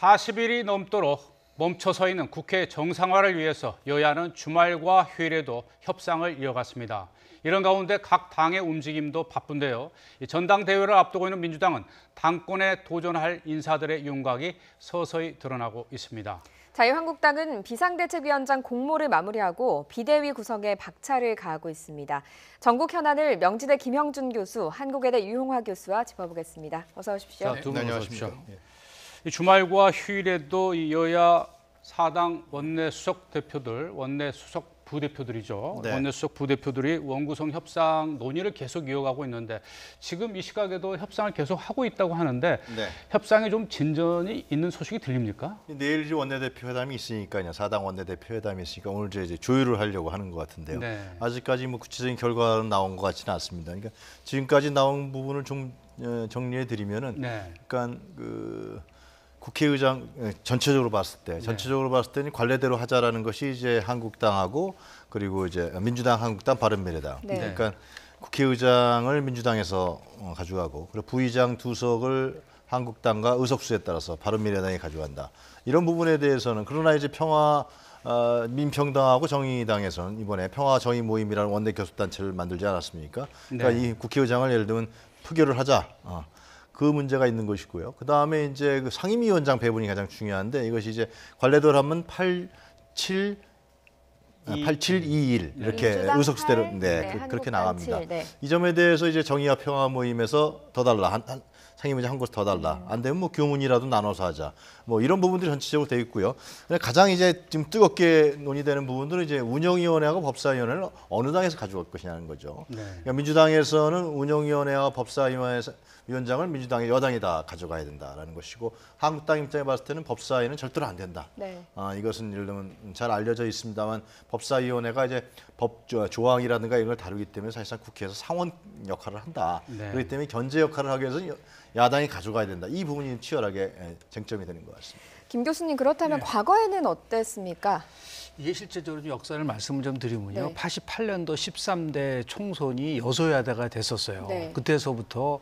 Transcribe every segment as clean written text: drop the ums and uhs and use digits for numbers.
40일이 넘도록 멈춰서 있는 국회 정상화를 위해서 여야는 주말과 휴일에도 협상을 이어갔습니다. 이런 가운데 각 당의 움직임도 바쁜데요. 전당대회를 앞두고 있는 민주당은 당권에 도전할 인사들의 윤곽이 서서히 드러나고 있습니다. 자유한국당은 비상대책위원장 공모를 마무리하고 비대위 구성에 박차를 가하고 있습니다. 전국 현안을 명지대 김형준 교수, 한국외대 유홍화 교수와 짚어보겠습니다. 어서 오십시오. 자, 두 분 어서 오십시오. 주말과 휴일에도 여야 4당 원내수석 대표들, 원내수석 부대표들이죠. 네. 원내수석 부대표들이 원구성 협상 논의를 계속 이어가고 있는데 지금 이 시각에도 협상을 계속 하고 있다고 하는데 네. 협상에 좀 진전이 있는 소식이 들립니까? 내일 원내대표 회담이 있으니까요. 4당 원내대표 회담이 있으니까 오늘 이제 조율을 하려고 하는 것 같은데요. 네. 아직까지 뭐 구체적인 결과는 나온 것 같지는 않습니다. 그러니까 지금까지 나온 부분을 좀 정리해 드리면은, 네. 그러니까 국회의장 전체적으로 봤을 때는 관례대로 하자라는 것이 이제 한국당하고 그리고 이제 민주당, 한국당, 바른미래당. 네. 그러니까 국회의장을 민주당에서 가져가고 그리고 부의장 2석을 한국당과 의석수에 따라서 바른미래당이 가져간다. 이런 부분에 대해서는, 그러나 이제 민평당하고 정의당에서는 이번에 평화정의 모임이라는 원내 교섭단체를 만들지 않았습니까? 그러니까 네. 이 국회의장을 예를 들면 표결을 하자. 그 문제가 있는 것이고요. 그 다음에 이제 그 상임위원장 배분이 가장 중요한데, 이것이 이제 관례대로 하면 8721 이렇게 의석수대로 그렇게 나갑니다. 네. 이 점에 대해서 이제 정의와 평화 모임에서 더 달라, 상임위원장 한 곳 더 달라, 안 되면 뭐 교문이라도 나눠서 하자, 뭐 이런 부분들이 전체적으로 되어 있고요. 가장 이제 지금 뜨겁게 논의되는 부분들은 이제 운영위원회하고 법사위원회를 어느 당에서 가져갈 것이냐는 거죠. 네. 그러니까 민주당에서는 운영위원회와 법사위원장을 민주당의 여당이 다 가져가야 된다라는 것이고, 한국당 입장에 봤을 때는 법사위는 절대로 안 된다. 네. 이것은 예를 들면 잘 알려져 있습니다만 법사위원회가 이제 법 조항이라든가 이런 걸 다루기 때문에 사실상 국회에서 상원 역할을 한다. 네. 그렇기 때문에 견제 역할을 하기 위해서 야당이 가져가야 된다. 이 부분이 치열하게 쟁점이 되는 것 같습니다. 김 교수님, 그렇다면 과거에는 어땠습니까? 이게 실제적으로 역사를 말씀을 좀 드리면요. 네. 88년도 13대 총선이 여소야대가 됐었어요. 네. 그때서부터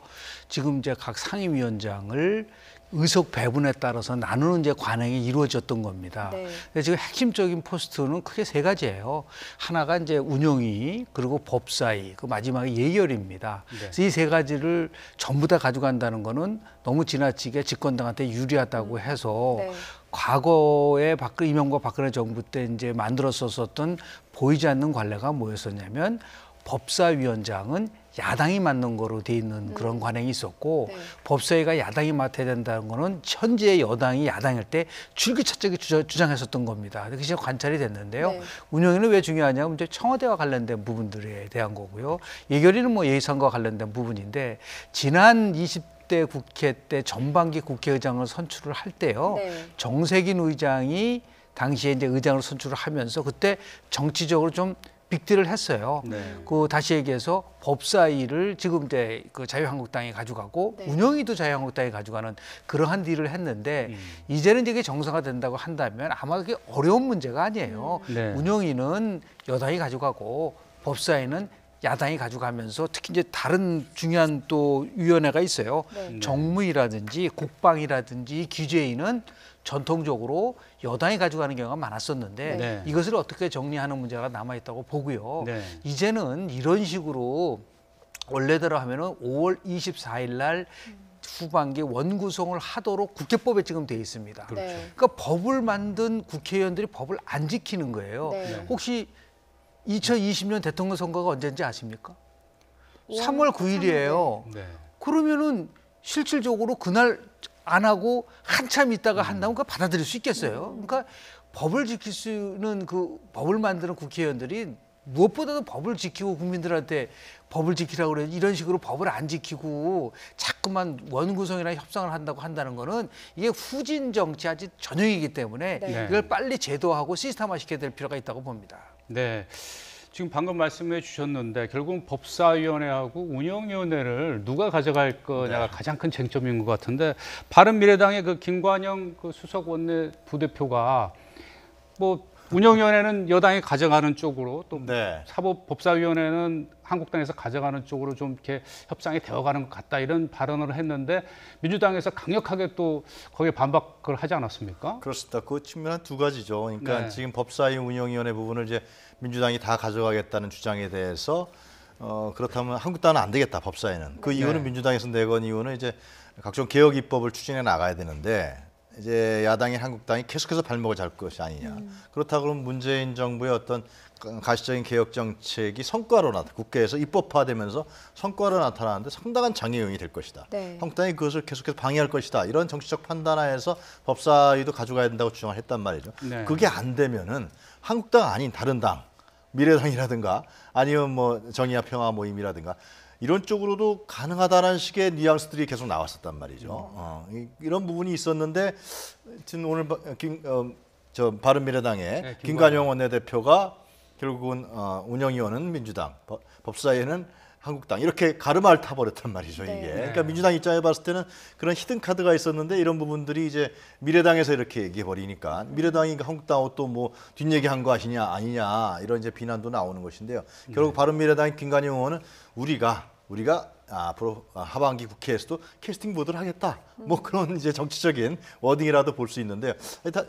지금 이제 각 상임위원장을 의석 배분에 따라서 나누는 이제 관행이 이루어졌던 겁니다. 네. 근데 지금 핵심적인 포스트는 크게 세 가지예요. 하나가 이제 운영위, 그리고 법사위, 그 마지막에 예결입니다. 네. 그래서 이 세 가지를 전부 다 가져간다는 거는 너무 지나치게 집권당한테 유리하다고 해서 네. 과거에 이명박 박근혜 정부 때 이제 만들었었던 보이지 않는 관례가 뭐였었냐면, 법사위원장은 야당이 맡는 거로 돼 있는 그런 관행이 있었고, 네. 법사위가 야당이 맡아야 된다는 거는 현재 여당이 야당일 때 줄기차게 주장했었던 겁니다. 그게 이제 관찰이 됐는데요. 네. 운영위는 왜 중요하냐면 이제 청와대와 관련된 부분들에 대한 거고요. 예결위는 뭐 예산과 관련된 부분인데, 지난 20대 국회 때 전반기 국회의장을 선출을 할 때요. 네. 정세균 의장이 당시에 이제 의장을 선출을 하면서 그때 정치적으로 좀 빅딜을 했어요. 네. 다시 얘기해서 법사위를 지금 이제 그 자유한국당이 가져가고, 네. 운영위도 자유한국당이 가져가는 그러한 딜을 했는데, 이제는 이게 정상화된다고 한다면 아마 그게 어려운 문제가 아니에요. 네. 운영위는 여당이 가져가고 법사위는 야당이 가져가면서, 특히 이제 다른 중요한 또 위원회가 있어요. 네. 정무위라든지 국방이라든지 규제위는 전통적으로 여당이 가져가는 경우가 많았었는데, 네. 이것을 어떻게 정리하는 문제가 남아있다고 보고요. 네. 이제는 이런 식으로 원래대로 하면은 5월 24일 날 후반기 원구성을 하도록 국회법에 지금 돼 있습니다. 네. 그러니까 법을 만든 국회의원들이 법을 안 지키는 거예요. 네. 혹시 2020년 대통령 선거가 언제인지 아십니까? 3월 9일이에요. 네. 그러면은 실질적으로 그날 안 하고 한참 있다가 한다면 그거 받아들일 수 있겠어요? 그러니까 법을 지킬 수 있는 법을 만드는 국회의원들이 무엇보다도 법을 지키고 국민들한테 법을 지키라고 그래, 이런 식으로 법을 안 지키고 자꾸만 원구성이나 협상을 한다는 거는 이게 후진 정치하지 전형이기 때문에 네. 이걸 빨리 제도하고 시스템화 시켜야 될 필요가 있다고 봅니다. 네. 지금 방금 말씀해 주셨는데 결국 법사위원회하고 운영위원회를 누가 가져갈 거냐가 가장 큰 쟁점인 것 같은데, 바른미래당의 김관영 수석 원내 부대표가 뭐 운영위원회는 여당이 가져가는 쪽으로 또 네. 사법법사위원회는 한국당에서 가져가는 쪽으로 좀 이렇게 협상이 되어가는 것 같다 이런 발언을 했는데 민주당에서 강력하게 또 거기에 반박을 하지 않았습니까? 그렇습니다. 그 측면은 두 가지죠. 그러니까 네. 지금 법사위 운영위원회 부분을 이제 민주당이 다 가져가겠다는 주장에 대해서 그렇다면 한국당은 안 되겠다. 법사위는. 그 이유는 네. 민주당에서 내건 이유는 이제 각종 개혁 입법을 추진해 나가야 되는데 이제 야당인 한국당이 계속해서 발목을 잡을 것이 아니냐. 그렇다 그러면 문재인 정부의 어떤 가시적인 개혁 정책이 성과로 국회에서 입법화되면서 성과로 나타나는데 상당한 장애 요인이 될 것이다. 네. 한국당이 그것을 계속해서 방해할 것이다. 이런 정치적 판단하에서 법사위도 가져가야 된다고 주장을 했단 말이죠. 네. 그게 안 되면은 한국당 아닌 다른 당, 미래당이라든가 아니면 뭐 정의와 평화 모임이라든가 이런 쪽으로도 가능하다는 식의 뉘앙스들이 계속 나왔었단 말이죠. 이런 부분이 있었는데 지금 오늘 바른미래당의 네, 김관영 원내대표가 결국은 운영위원은 민주당, 법사위는 한국당 이렇게 가르마를 타버렸단 말이죠. 네. 이게. 그러니까 민주당 입장에 봤을 때는 그런 히든 카드가 있었는데 이런 부분들이 이제 미래당에서 이렇게 얘기해 버리니까 미래당이 한국당하고 또 뭐 뒷얘기한 거 아니냐 이런 이제 비난도 나오는 것인데요. 결국 바른미래당 김관영 의원은 우리가 앞으로 하반기 국회에서도 캐스팅 보드를 하겠다. 뭐 그런 이제 정치적인 워딩이라도 볼 수 있는데요.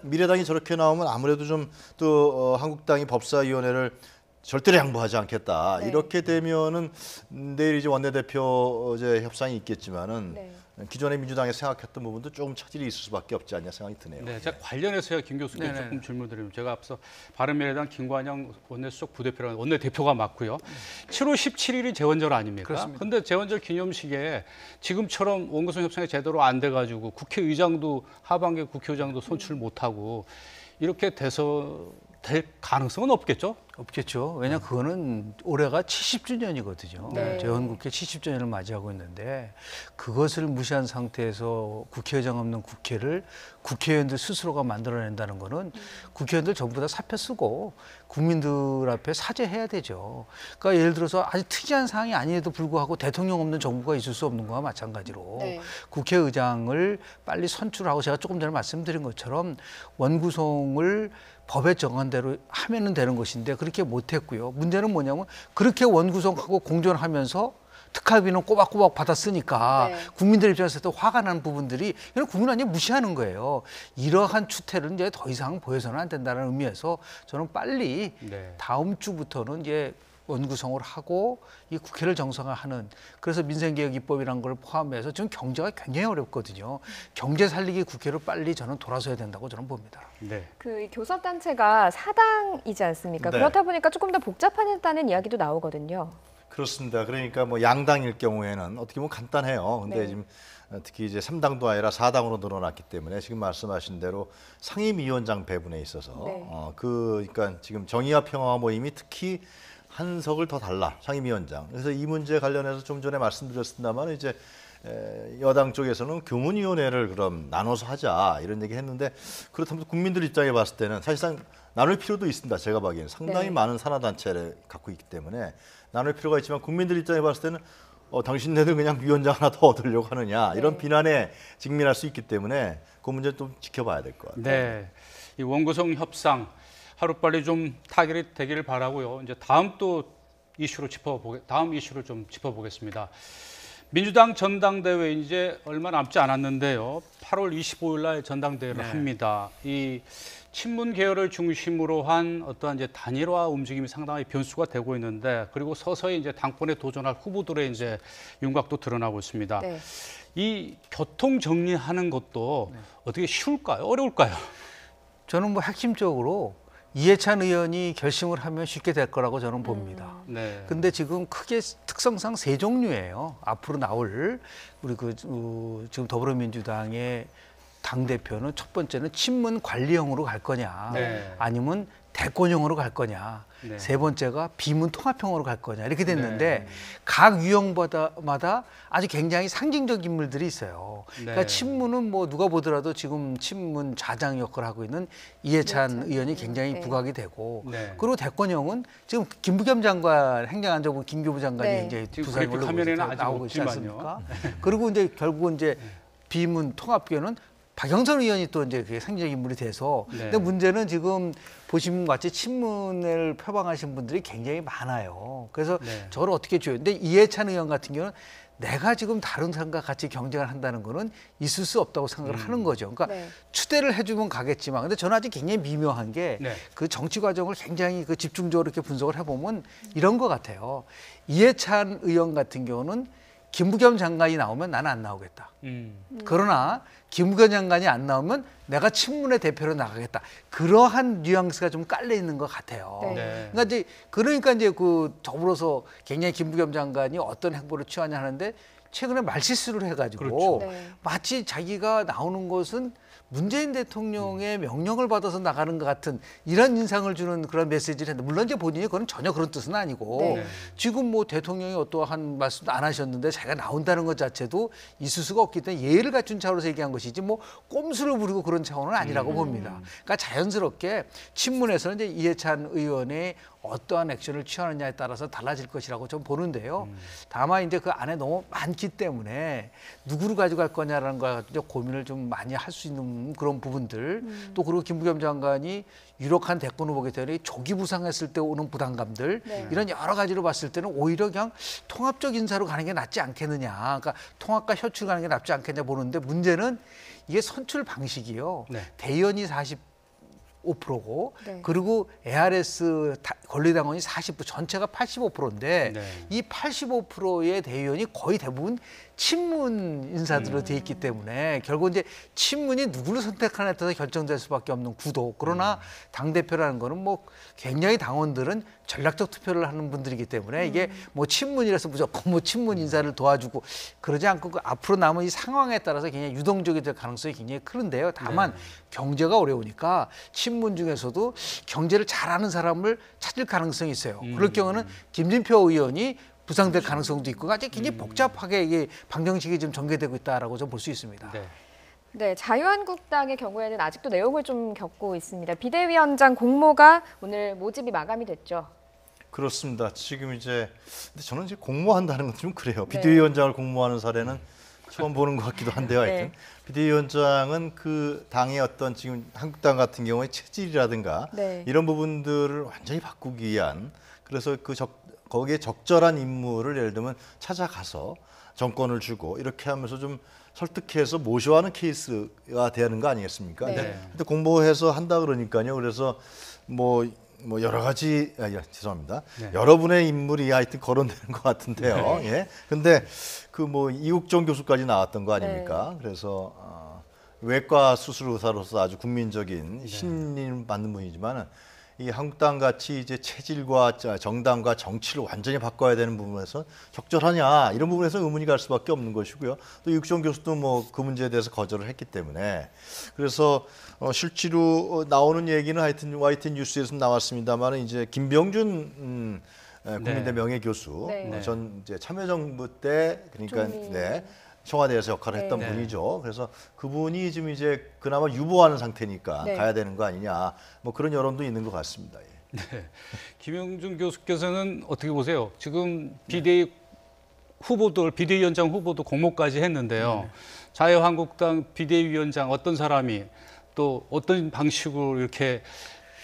미래당이 저렇게 나오면 아무래도 좀 또 한국당이 법사위원회를 절대로 양보하지 않겠다. 네. 이렇게 되면은 내일 이제 원내대표 이제 협상이 있겠지만은 네. 기존의 민주당이 생각했던 부분도 조금 차질이 있을 수밖에 없지 않냐 생각이 드네요. 네, 제가 관련해서요 김 교수께 네네. 조금 질문드리면 제가 앞서 바른미래당 김관영 원내수석 부대표라는 원내대표가 맞고요. 7월 17일이 재원절 아닙니까? 그렇습니다. 그런데 재원절 기념식에 지금처럼 원구성 협상이 제대로 안 돼가지고 국회의장도 하반기 국회의장도 손출 못하고 이렇게 돼서 될 가능성은 없겠죠? 없겠죠. 왜냐 그거는 올해가 70주년이거든요. 네. 재헌국회 70주년을 맞이하고 있는데 그것을 무시한 상태에서 국회의장 없는 국회를 국회의원들 스스로가 만들어낸다는 거는 국회의원들 전부 다 사표 쓰고 국민들 앞에 사죄해야 되죠. 그러니까 예를 들어서 아주 특이한 사항이 아니에도 불구하고 대통령 없는 정부가 있을 수 없는 거와 마찬가지로 네. 국회의장을 빨리 선출하고 제가 조금 전에 말씀드린 것처럼 원구성을 법에 정한 대로 하면은 되는 것인데 그렇게 못했고요. 문제는 뭐냐면 그렇게 원구성하고 공존하면서 특활비는 꼬박꼬박 받았으니까 네. 국민들 입장에서도 화가 나는 부분들이 이런 국민 완전 무시하는 거예요. 이러한 추태를 이제 더 이상 보여서는 안 된다는 의미에서 저는 빨리 네. 다음 주부터는 이제 원구성을 하고 이 국회를 정상화하는 그래서 민생개혁 입법이라는 걸 포함해서 지금 경제가 굉장히 어렵거든요. 경제 살리기 국회를 빨리 저는 돌아서야 된다고 저는 봅니다. 네. 그 교섭단체가 사당이지 않습니까? 네. 그렇다 보니까 조금 더 복잡하다는 이야기도 나오거든요. 그렇습니다. 그러니까 뭐 양당일 경우에는 어떻게 보면 간단해요. 근데 네. 지금 특히 이제 3당도 아니라 4당으로 늘어났기 때문에 지금 말씀하신 대로 상임위원장 배분에 있어서 네. 그러니까 지금 정의와 평화 모임이 특히 한 석을 더 달라 상임위원장. 그래서 이 문제 관련해서 좀 전에 말씀드렸습니다만 이제 여당 쪽에서는 교문위원회를 그럼 나눠서 하자 이런 얘기 했는데 그렇다면 국민들 입장에 봤을 때는 사실상 나눌 필요도 있습니다. 제가 보기에는 상당히 네. 많은 산하단체를 갖고 있기 때문에 나눌 필요가 있지만 국민들 입장에 봤을 때는 당신네들 그냥 위원장 하나 더 얻으려고 하느냐 이런 네. 비난에 직면할 수 있기 때문에 그 문제는 좀 지켜봐야 될 것 같아요. 네. 이 원구성 협상 하루빨리 좀 타결이 되기를 바라고요. 이제 다음 이슈를 좀 짚어보겠습니다. 민주당 전당대회 이제 얼마 남지 않았는데요. 8월 25일 날 전당대회를 합니다. 이 친문 계열을 중심으로 한 어떠한 이제 단일화 움직임이 상당히 변수가 되고 있는데 그리고 서서히 이제 당권에 도전할 후보들의 이제 윤곽도 드러나고 있습니다. 네. 이 교통 정리하는 것도 어떻게 쉬울까요? 어려울까요? 저는 뭐 핵심적으로 이해찬 의원이 결심을 하면 쉽게 될 거라고 저는 봅니다. 네. 근데 지금 크게 특성상 세 종류예요. 앞으로 나올 우리 지금 더불어민주당의 당 대표는 첫 번째는 친문 관리형으로 갈 거냐, 네. 아니면 대권형으로 갈 거냐, 네. 세 번째가 비문 통합형으로 갈 거냐 이렇게 됐는데 각 유형마다 아주 굉장히 상징적 인물들이 있어요. 그러니까 네. 친문은 뭐 누가 보더라도 지금 친문 좌장 역할을 하고 있는 이해찬 의원이 굉장히 네. 부각이 되고 네. 그리고 대권형은 지금 김부겸 장관 행정안전부 김교부 장관이 네. 굉장히 지금 부상이 그래픽 화면에는 아직 나오고 있지 없지만요. 않습니까? 그리고 이제 결국은 이제 비문 통합계는 박영선 의원이 또 이제 그게 상징적 인물이 돼서 네. 근데 문제는 지금 보신 것 같이 친문을 표방하신 분들이 굉장히 많아요. 그래서 네. 저걸 어떻게 줘요? 근데 이해찬 의원 같은 경우는 내가 지금 다른 사람과 같이 경쟁을 한다는 거는 있을 수 없다고 생각을 하는 거죠. 그러니까 네. 추대를 해주면 가겠지만, 근데 저는 아직 굉장히 미묘한 게 그 네. 정치 과정을 굉장히 그 집중적으로 이렇게 분석을 해보면 이런 것 같아요. 이해찬 의원 같은 경우는 김부겸 장관이 나오면 나는 안 나오겠다. 그러나 김부겸 장관이 안 나오면 내가 친문의 대표로 나가겠다. 그러한 뉘앙스가 좀 깔려 있는 것 같아요. 네. 그러니까 이제 그 더불어서 굉장히 김부겸 장관이 어떤 행보를 취하냐 하는데 최근에 말실수를 해가지고 그렇죠. 네. 마치 자기가 나오는 것은 문재인 대통령의 명령을 받아서 나가는 것 같은 이런 인상을 주는 그런 메시지를 했는데, 물론 이제 본인이 그건 전혀 그런 뜻은 아니고 네. 지금 뭐 대통령이 어떠한 말씀도 안 하셨는데 자기가 나온다는 것 자체도 있을 수가 없기 때문에 예의를 갖춘 차원에서 얘기한 것이지 뭐 꼼수를 부리고 그런 차원은 아니라고 봅니다. 그러니까 자연스럽게 친문에서는 이제 이해찬 의원의 어떠한 액션을 취하느냐에 따라서 달라질 것이라고 좀 보는데요. 다만 이제 그 안에 너무 많기 때문에 누구를 가져갈 거냐라는 걸 가지고 고민을 좀 많이 할 수 있는 그런 부분들, 또 그리고 김부겸 장관이 유력한 대권 후보기 때문에 조기 부상했을 때 오는 부담감들, 네. 이런 여러 가지로 봤을 때는 오히려 그냥 통합적 인사로 가는 게 낫지 않겠느냐, 그러니까 통합과 협치로 가는 게 낫지 않겠냐 보는데, 문제는 이게 선출 방식이요. 네. 대의원이 45%고 네. 그리고 ARS 권리당원이 40%, 전체가 85%인데 네. 이 85%의 대의원이 거의 대부분 친문 인사들로 돼 있기 때문에 결국 이제 친문이 누구를 선택하느냐에 따라서 결정될 수밖에 없는 구도. 그러나 당대표라는 거는 뭐 굉장히 당원들은 전략적 투표를 하는 분들이기 때문에 이게 뭐 친문이라서 무조건 뭐 친문 인사를 도와주고 그러지 않고 그 앞으로 남은 이 상황에 따라서 굉장히 유동적이 될 가능성이 굉장히 크는데요. 다만 경제가 어려우니까 친문 중에서도 경제를 잘하는 사람을 찾을 가능성이 있어요. 그럴 경우는 김진표 의원이 부상될 가능성도 있고 아직 굉장히 복잡하게 이게 방정식이 좀 전개되고 있다라고 좀 볼 수 있습니다. 네. 네, 자유한국당의 경우에는 아직도 내용을 좀 겪고 있습니다. 비대위원장 공모가 오늘 모집이 마감이 됐죠. 그렇습니다. 지금 이제 근데 저는 이제 공모한다는 건 좀 그래요. 네. 비대위원장을 공모하는 사례는 처음 보는 것 같기도 한데요. 하여튼 네. 비대위원장은 그 당의 어떤 지금 한국당 같은 경우에 체질이라든가 네. 이런 부분들을 완전히 바꾸기 위한, 그래서 거기에 적절한 인물을 예를 들면 찾아가서 정권을 주고 이렇게 하면서 좀 설득해서 모셔하는 케이스가 되는 거 아니겠습니까? 네. 근데 공모해서 한다 그러니까요. 그래서 뭐 여러 가지 죄송합니다. 네. 여러분의 인물이 하여튼 거론되는 것 같은데요. 네. 예. 근데 그 뭐 이국종 교수까지 나왔던 거 아닙니까? 네. 그래서 외과 수술 의사로서 아주 국민적인 신임 받는 분이지만은 이 한국당 같이 이제 체질과 정당과 정치를 완전히 바꿔야 되는 부분에서 적절하냐 이런 부분에서 의문이 갈 수밖에 없는 것이고요. 또 이국종 교수도 뭐 그 문제에 대해서 거절을 했기 때문에 그래서 실제로 나오는 얘기는 하여튼 YTN 뉴스에서 나왔습니다만 이제 김병준 국민대 명예교수 네. 전 이제 참여정부 때 그러니까 총리. 네. 청와대에서 역할을 했던 네. 분이죠. 그래서 그분이 지금 이제 그나마 유보하는 상태니까 네. 가야 되는 거 아니냐. 뭐 그런 여론도 있는 것 같습니다. 예. 김영준 교수께서는 어떻게 보세요? 지금 비대위 후보들, 비대위원장 후보도 공모까지 했는데요. 자유한국당 비대위원장 어떤 사람이 또 어떤 방식으로 이렇게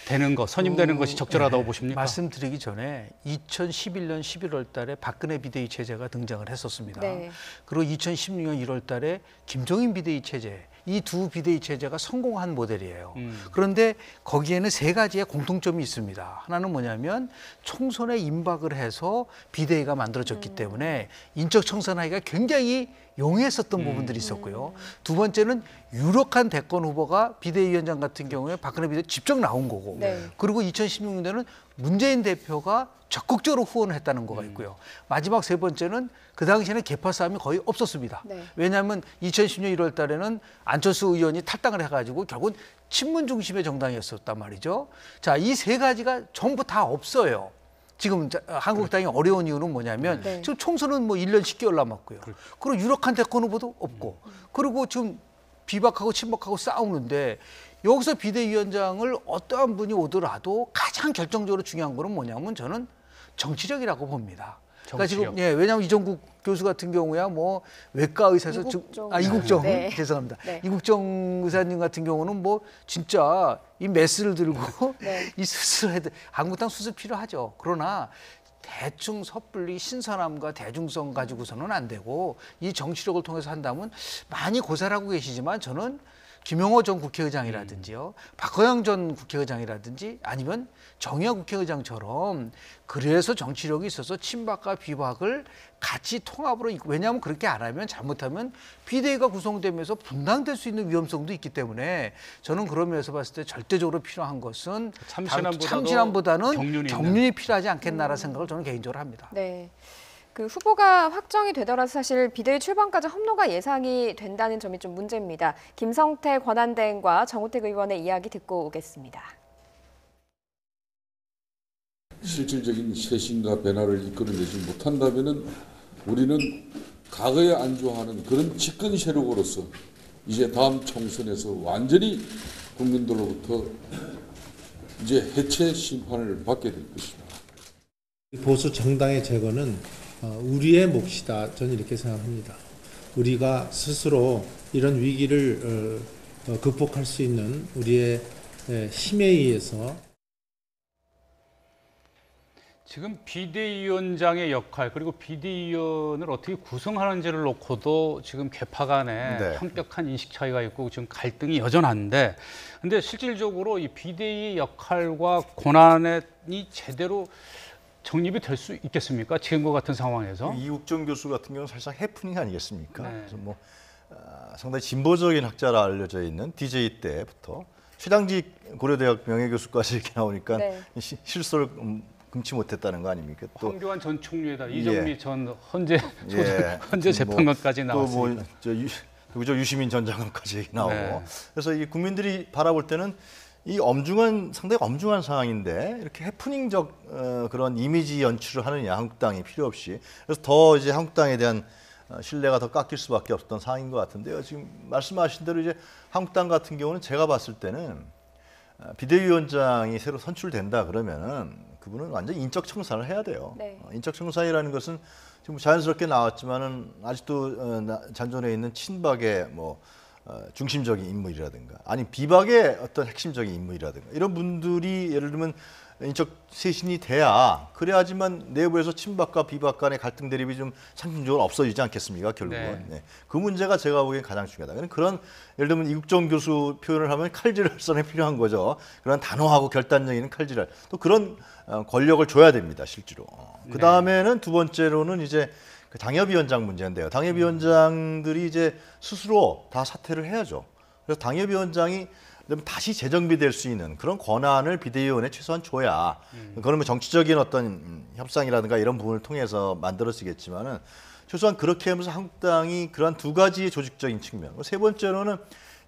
되는 것, 선임되는 것이 적절하다고 보십니까? 말씀드리기 전에 2011년 11월 달에 박근혜 비대위 체제가 등장을 했었습니다. 네. 그리고 2016년 1월 달에 김종인 비대위 체제, 이 두 비대위 체제가 성공한 모델이에요. 그런데 거기에는 세 가지의 공통점이 있습니다. 하나는 뭐냐면 총선에 임박을 해서 비대위가 만들어졌기 때문에 인적 청산하기가 굉장히 용이했었던 부분들이 있었고요. 두 번째는 유력한 대권 후보가 비대위원장 같은 경우에 박근혜 비대위 직접 나온 거고, 네. 그리고 2016년에는 문재인 대표가 적극적으로 후원을 했다는 거가 있고요. 마지막 세 번째는 그 당시에는 계파 싸움이 거의 없었습니다. 네. 왜냐하면 2010년 1월 달에는 안철수 의원이 탈당을 해가지고 결국은 친문 중심의 정당이었었단 말이죠. 자, 이 세 가지가 전부 다 없어요. 지금 한국당이 어려운 이유는 뭐냐면 네. 지금 총선은 뭐 1년 10개월 남았고요. 그리고 유력한 대권 후보도 없고, 그리고 지금 비박하고 친박하고 싸우는데 여기서 비대위원장을 어떠한 분이 오더라도 가장 결정적으로 중요한 거는 뭐냐면 저는 정치력이라고 봅니다. 그러니까 지금 정치력. 왜냐하면 이종국 교수 같은 경우야 뭐 외과 의사에서 이국정 네. 죄송합니다. 네. 이국정 의사님 같은 경우는 뭐 진짜 이 메스를 들고 네. 이 수술해야 돼. 한국당 수술 필요하죠. 그러나 대충 섣불리 신선함과 대중성 가지고서는 안 되고 이 정치력을 통해서 한다면 많이 고사하고 계시지만 저는 김영호 전 국회의장이라든지요, 박허영 전 국회의장이라든지 아니면 정의화 국회의장처럼 그래서 정치력이 있어서 친박과 비박을 같이 통합으로 왜냐하면 그렇게 안 하면 잘못하면 비대위가 구성되면서 분당될 수 있는 위험성도 있기 때문에 저는 그런 면에서 봤을 때 절대적으로 필요한 것은 참신함보다는 경륜이 필요하지 않겠나라는 생각을 저는 개인적으로 합니다. 네. 그 후보가 확정이 되더라도 사실 비대위 출범까지 험로가 예상이 된다는 점이 좀 문제입니다. 김성태 권한대행과 정우택 의원의 이야기 듣고 오겠습니다. 실질적인 쇄신과 변화를 이끌어내지 못한다면은 우리는 과거에 안주하는 그런 집권 세력으로서 이제 다음 총선에서 완전히 국민들로부터 이제 해체 심판을 받게 될 것입니다. 보수 정당의 제거는 우리의 몫이다. 저는 이렇게 생각합니다. 우리가 스스로 이런 위기를 극복할 수 있는 우리의 힘에 의해서 지금 비대위원장의 역할 그리고 비대위원을 어떻게 구성하는지를 놓고도 지금 개파 간에 네. 현격한 인식 차이가 있고 지금 갈등이 여전한데 근데 실질적으로 이 비대위 역할과 권한이 제대로 정립이 될 수 있겠습니까? 지금과 같은 상황에서. 이국정 교수 같은 경우는 사실상 해프닝 아니겠습니까? 네. 그래서 뭐 상당히 진보적인 학자라 알려져 있는 DJ 때부터 최장직 고려대학 명예교수까지 이렇게 나오니까 네. 실소를 금치 못했다는 거 아닙니까? 또 황교안 전 총리에다 이정미 예. 전 헌재 예. 재판관까지 나왔으니까. 또뭐 유시민 전 장관까지 얘기 나오고 네. 그래서 이 국민들이 바라볼 때는 이 상당히 엄중한 상황인데 이렇게 해프닝적 그런 이미지 연출을 하느냐 한국당이 필요 없이 그래서 더 이제 한국당에 대한 신뢰가 더 깎일 수밖에 없었던 상황인 것 같은데요. 지금 말씀하신 대로 이제 한국당 같은 경우는 제가 봤을 때는 비대위원장이 새로 선출된다 그러면은 그분은 완전 인적 청산을 해야 돼요. 네. 인적 청산이라는 것은 지금 자연스럽게 나왔지만은 아직도 잔존해 있는 친박의 중심적인 인물이라든가 아니 비박의 어떤 핵심적인 인물이라든가 이런 분들이 예를 들면 인적 쇄신이 돼야 그래야지만 내부에서 친박과 비박 간의 갈등 대립이 좀 상징적으로 없어지지 않겠습니까 결국은. 네. 네. 그 문제가 제가 보기엔 가장 중요하다. 그런 예를 들면 이국정 교수 표현을 하면 칼질할선에 필요한 거죠. 그런 단호하고 결단력 칼질할 또 그런 권력을 줘야 됩니다 실제로. 그 다음에는 두 번째로는 이제 그 당협위원장 문제인데요. 당협위원장들이 이제 스스로 다 사퇴를 해야죠. 그래서 당협위원장이 다시 재정비될 수 있는 그런 권한을 비대위원회에 최소한 줘야 그러면 정치적인 어떤 협상이라든가 이런 부분을 통해서 만들어지겠지만은 최소한 그렇게 하면서 한국당이 그러한 두 가지의 조직적인 측면. 세 번째로는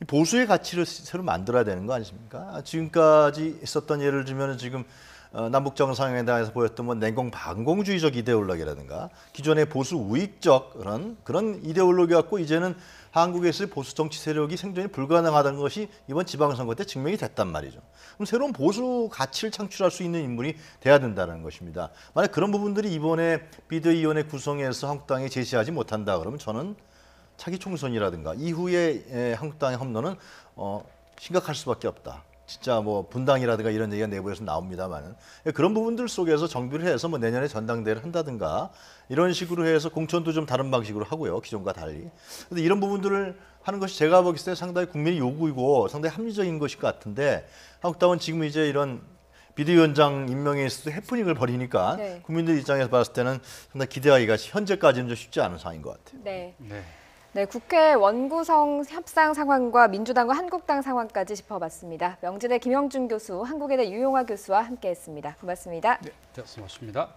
보수의 가치를 새로 만들어야 되는 거 아니십니까? 지금까지 있었던 예를 들면 지금 남북 정상회담에서 보였던 냉공 반공주의적 이데올로기라든가 기존의 보수 우익적 그런 이데올로기 갖고 이제는 한국에서의 보수 정치 세력이 생존이 불가능하다는 것이 이번 지방선거 때 증명이 됐단 말이죠. 그럼 새로운 보수 가치를 창출할 수 있는 인물이 돼야 된다는 것입니다. 만약 그런 부분들이 이번에 비대위원회 구성에서 한국당이 제시하지 못한다 그러면 저는 차기 총선이라든가 이후에 한국당의 험로는 심각할 수밖에 없다. 진짜 분당이라든가 이런 얘기가 내부에서 나옵니다만은 그런 부분들 속에서 정비를 해서 내년에 전당대회를 한다든가 이런 식으로 해서 공천도 좀 다른 방식으로 하고요. 기존과 달리. 근데 이런 부분들을 하는 것이 제가 보기 때문에 상당히 국민의 요구이고 상당히 합리적인 것일 것 같은데 한국당은 지금 이제 이런 비대위원장 임명에 있어서 해프닝을 벌이니까 네. 국민들 입장에서 봤을 때는 상당히 기대하기가 현재까지는 좀 쉽지 않은 상황인 것 같아요. 네. 네. 네, 국회 원구성 협상 상황과 민주당과 한국당 상황까지 짚어봤습니다. 명지대 김영준 교수, 한국외대 유용화 교수와 함께했습니다. 고맙습니다. 네, 고맙습니다.